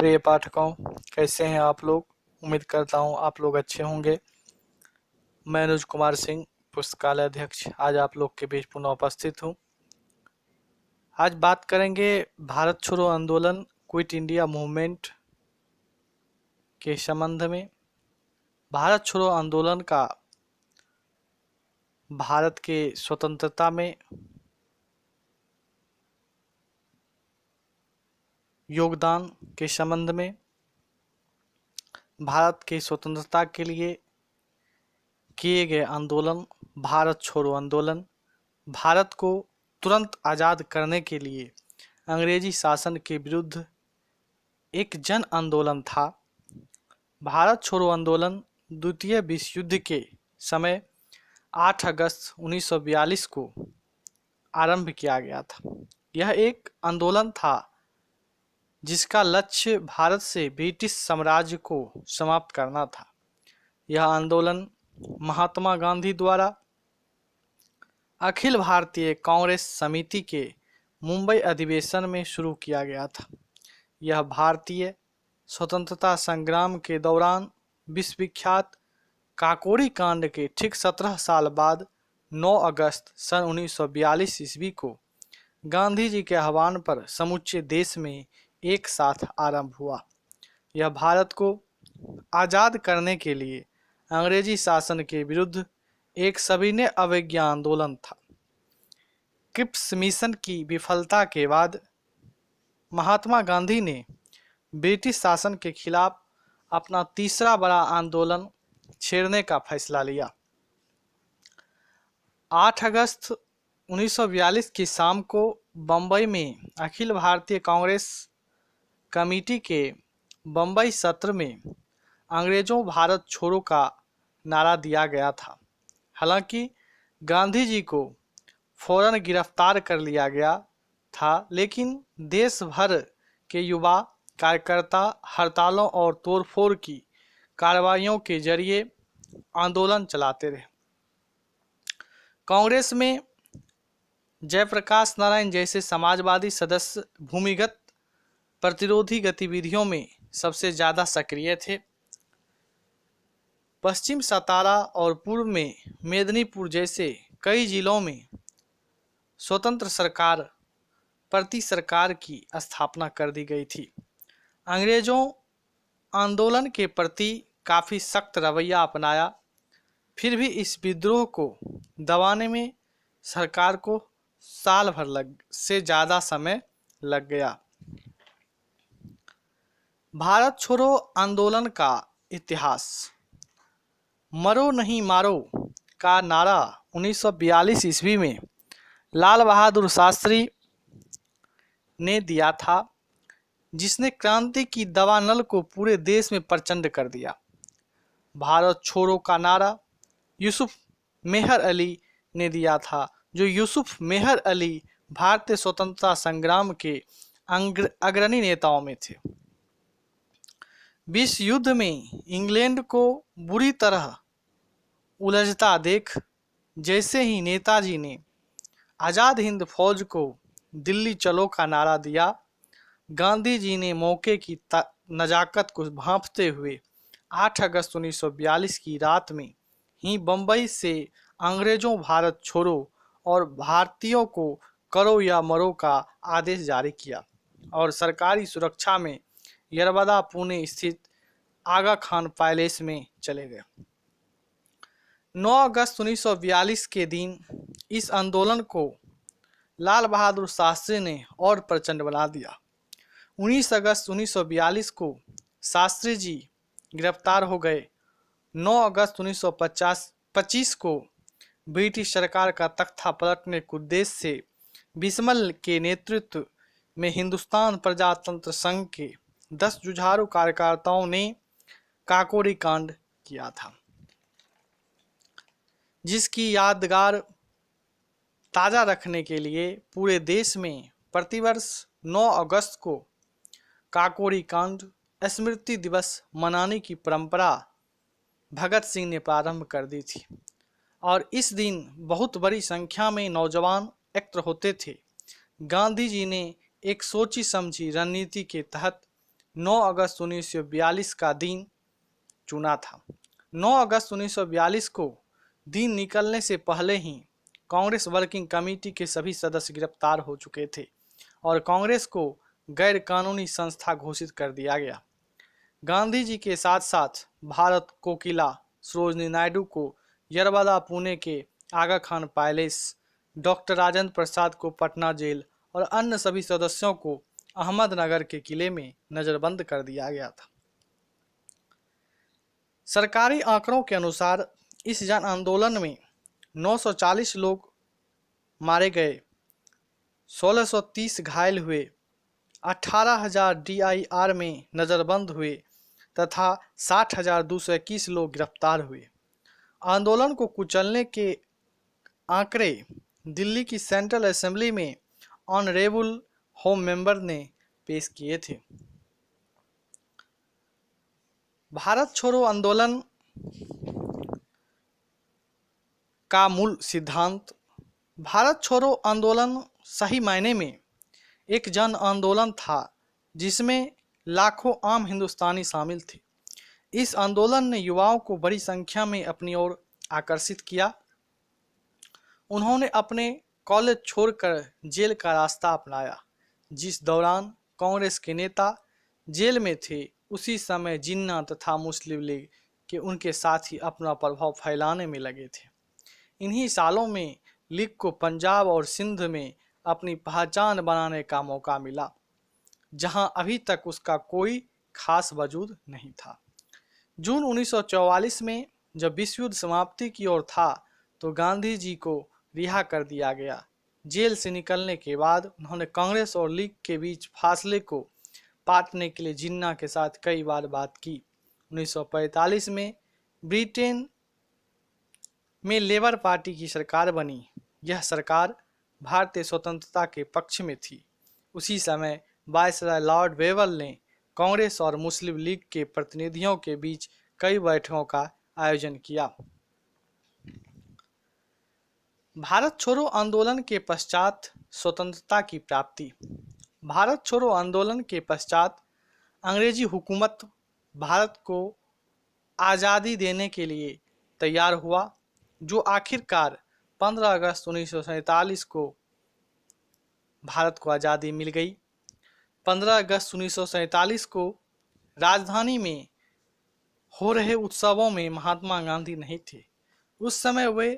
प्रिय पाठकों, कैसे हैं आप लोग। उम्मीद करता हूं आप लोग अच्छे होंगे। मैं अनुज कुमार सिंह, पुस्तकालय अध्यक्ष, आज आप लोग के बीच पुनः उपस्थित हूं। आज बात करेंगे भारत छोड़ो आंदोलन, क्विट इंडिया मूवमेंट के संबंध में। भारत छोड़ो आंदोलन का भारत के स्वतंत्रता में योगदान के संबंध में, भारत के स्वतंत्रता के लिए किए गए आंदोलन भारत छोड़ो आंदोलन, भारत को तुरंत आज़ाद करने के लिए अंग्रेजी शासन के विरुद्ध एक जन आंदोलन था। भारत छोड़ो आंदोलन द्वितीय विश्व युद्ध के समय 8 अगस्त 1942 को आरंभ किया गया था। यह एक आंदोलन था जिसका लक्ष्य भारत से ब्रिटिश साम्राज्य को समाप्त करना था। यह आंदोलन महात्मा गांधी द्वारा अखिल भारतीय कांग्रेस समिति के मुंबई अधिवेशन में शुरू किया गया था। यह भारतीय स्वतंत्रता संग्राम के दौरान विश्वविख्यात काकोरी कांड के ठीक 17 साल बाद 9 अगस्त सन 1942 ईस्वी को गांधी जी के आह्वान पर समूचे देश में एक साथ आरंभ हुआ। यह भारत को आज़ाद करने के लिए अंग्रेजी शासन के विरुद्ध एक सविनय अवज्ञा आंदोलन था। क्रिप्स मिशन की विफलता के बाद महात्मा गांधी ने ब्रिटिश शासन के खिलाफ अपना तीसरा बड़ा आंदोलन छेड़ने का फैसला लिया। 8 अगस्त 1942 की शाम को बम्बई में अखिल भारतीय कांग्रेस कमेटी के बम्बई सत्र में अंग्रेजों भारत छोड़ो का नारा दिया गया था। हालांकि गांधी जी को फौरन गिरफ्तार कर लिया गया था, लेकिन देश भर के युवा कार्यकर्ता हड़तालों और तोड़फोड़ की कार्रवाइयों के जरिए आंदोलन चलाते रहे। कांग्रेस में जयप्रकाश नारायण जैसे समाजवादी सदस्य भूमिगत प्रतिरोधी गतिविधियों में सबसे ज़्यादा सक्रिय थे। पश्चिम सतारा और पूर्व में मेदिनीपुर जैसे कई जिलों में स्वतंत्र सरकार प्रति सरकार की स्थापना कर दी गई थी। अंग्रेजों आंदोलन के प्रति काफ़ी सख्त रवैया अपनाया, फिर भी इस विद्रोह को दबाने में सरकार को साल भर से ज़्यादा समय लग गया। भारत छोड़ो आंदोलन का इतिहास। मरो नहीं मारो का नारा 1942 ईस्वी में लाल बहादुर शास्त्री ने दिया था, जिसने क्रांति की दावानल को पूरे देश में प्रचंड कर दिया। भारत छोड़ो का नारा यूसुफ मेहर अली ने दिया था, जो यूसुफ मेहर अली भारतीय स्वतंत्रता संग्राम के अग्रणी नेताओं में थे। विश्व युद्ध में इंग्लैंड को बुरी तरह उलझता देख जैसे ही नेताजी ने आज़ाद हिंद फौज को दिल्ली चलो का नारा दिया, गांधी जी ने मौके की नज़ाकत को भांपते हुए 8 अगस्त 1942 की रात में ही बम्बई से अंग्रेजों भारत छोड़ो और भारतीयों को करो या मरो का आदेश जारी किया और सरकारी सुरक्षा में यरबदा पुणे स्थित आगा खान पैलेस में चले गए। 9 अगस्त 1942 के दिन इस आंदोलन को लाल बहादुर शास्त्री ने और प्रचंड बना दिया। 19 अगस्त 1942 को शास्त्री जी गिरफ्तार हो गए। 9 अगस्त 1925 को ब्रिटिश सरकार का तख्ता पलटने के उद्देश्य से बिस्मिल के नेतृत्व में हिंदुस्तान प्रजातंत्र संघ के 10 जुझारू कार्यकर्ताओं ने काकोरी कांड किया था, जिसकी यादगार ताज़ा रखने के लिए पूरे देश में प्रतिवर्ष 9 अगस्त को काकोरी कांड स्मृति दिवस मनाने की परंपरा भगत सिंह ने प्रारंभ कर दी थी और इस दिन बहुत बड़ी संख्या में नौजवान एकत्र होते थे। गांधी जी ने एक सोची समझी रणनीति के तहत 9 अगस्त 1942 का दिन चुना था। 9 अगस्त 1942 को दिन निकलने से पहले ही कांग्रेस वर्किंग कमेटी के सभी सदस्य गिरफ्तार हो चुके थे और कांग्रेस को गैर कानूनी संस्था घोषित कर दिया गया। गांधी जी के साथ साथ भारत कोकिला सरोजिनी नायडू को यरबदा पुणे के आगा खान पैलेस, डॉक्टर राजेंद्र प्रसाद को पटना जेल और अन्य सभी सदस्यों को अहमदनगर के किले में नजरबंद कर दिया गया था। सरकारी आंकड़ों के अनुसार इस जन आंदोलन में 940 लोग मारे गए, 1630 घायल हुए, 18,000 DIR में नज़रबंद हुए तथा 60,221 लोग गिरफ्तार हुए। आंदोलन को कुचलने के आंकड़े दिल्ली की सेंट्रल असेंबली में ऑनरेबल होम मेंबर ने पेश किए थे। भारत छोड़ो आंदोलन का मूल सिद्धांत। भारत छोड़ो आंदोलन सही मायने में एक जन आंदोलन था जिसमें लाखों आम हिंदुस्तानी शामिल थे। इस आंदोलन ने युवाओं को बड़ी संख्या में अपनी ओर आकर्षित किया। उन्होंने अपने कॉलेज छोड़कर जेल का रास्ता अपनाया। जिस दौरान कांग्रेस के नेता जेल में थे उसी समय जिन्ना तथा मुस्लिम लीग के उनके साथी अपना प्रभाव फैलाने में लगे थे। इन्हीं सालों में लीग को पंजाब और सिंध में अपनी पहचान बनाने का मौका मिला, जहां अभी तक उसका कोई खास वजूद नहीं था। जून 1944 में जब विश्व युद्ध समाप्ति की ओर था तो गांधी जी को रिहा कर दिया गया। जेल से निकलने के बाद उन्होंने कांग्रेस और लीग के बीच फासले को पाटने के लिए जिन्ना के साथ कई बार बात की। 1945 में ब्रिटेन में लेबर पार्टी की सरकार बनी। यह सरकार भारतीय स्वतंत्रता के पक्ष में थी। उसी समय वायसराय लॉर्ड वेवल ने कांग्रेस और मुस्लिम लीग के प्रतिनिधियों के बीच कई बैठकों का आयोजन किया। भारत छोड़ो आंदोलन के पश्चात स्वतंत्रता की प्राप्ति। भारत छोड़ो आंदोलन के पश्चात अंग्रेजी हुकूमत भारत को आज़ादी देने के लिए तैयार हुआ, जो आखिरकार 15 अगस्त 1947 को भारत को आज़ादी मिल गई। 15 अगस्त 1947 को राजधानी में हो रहे उत्सवों में महात्मा गांधी नहीं थे। उस समय वे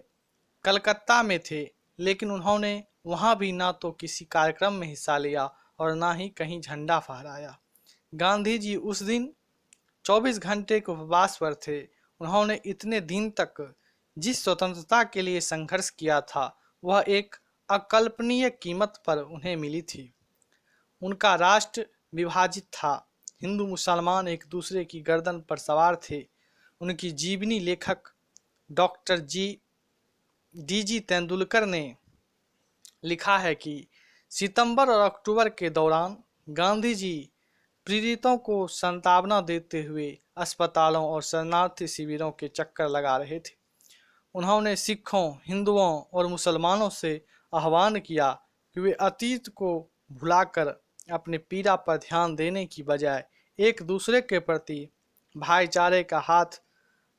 कलकत्ता में थे, लेकिन उन्होंने वहां भी ना तो किसी कार्यक्रम में हिस्सा लिया और ना ही कहीं झंडा फहराया। गांधी जी उस दिन 24 घंटे के उपवास पर थे। उन्होंने इतने दिन तक जिस स्वतंत्रता के लिए संघर्ष किया था वह एक अकल्पनीय कीमत पर उन्हें मिली थी। उनका राष्ट्र विभाजित था। हिंदू मुसलमान एक दूसरे की गर्दन पर सवार थे। उनकी जीवनी लेखक डॉक्टर DG तेंदुलकर ने लिखा है कि सितंबर और अक्टूबर के दौरान गांधी जी पीड़ितों को सांत्वना देते हुए अस्पतालों और शरणार्थी शिविरों के चक्कर लगा रहे थे। उन्होंने सिखों, हिंदुओं और मुसलमानों से आह्वान किया कि वे अतीत को भुलाकर अपने पीड़ा पर ध्यान देने की बजाय एक दूसरे के प्रति भाईचारे का हाथ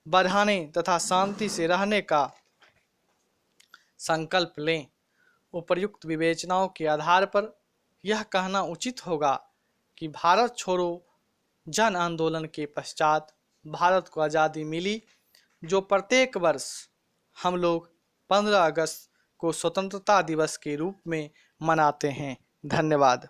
बढ़ाने तथा शांति से रहने का संकल्प लें। उपर्युक्त विवेचनाओं के आधार पर यह कहना उचित होगा कि भारत छोड़ो जन आंदोलन के पश्चात भारत को आज़ादी मिली, जो प्रत्येक वर्ष हम लोग 15 अगस्त को स्वतंत्रता दिवस के रूप में मनाते हैं। धन्यवाद।